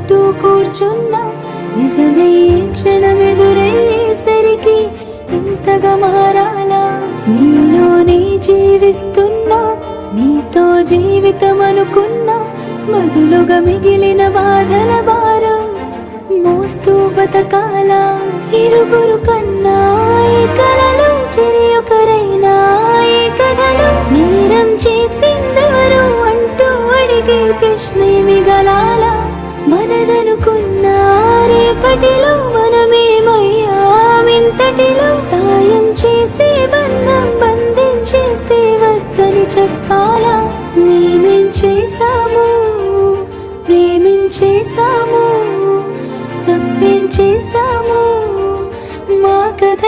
అంటూ కూర్చున్నా నిజమే క్షణమెదురయ్యేసరికి ఇంతగా మారాలా నీలోనే జీవిస్తున్నా నీతో జీవితం అనుకున్నా బదులుగా మిగిలిన బాధల భారం మోస్తూ బతకాల ఇరుగురు కన్నా ఈ కలలు చెరి ఒకరైనా ఈ కథలు నేరం చేసిందెవరు అంటూ అడిగే ప్రశ్నే మిగలాల మనదనుకున్న రేపటిలో మనమేమయ్యామింతటిలో సాయం చేసే బంధం బంధించేస్తే వద్దని చెప్పాలా మేమేం చేశాము ప్రేమించేశాము తప్పేం చేశాము మా కథ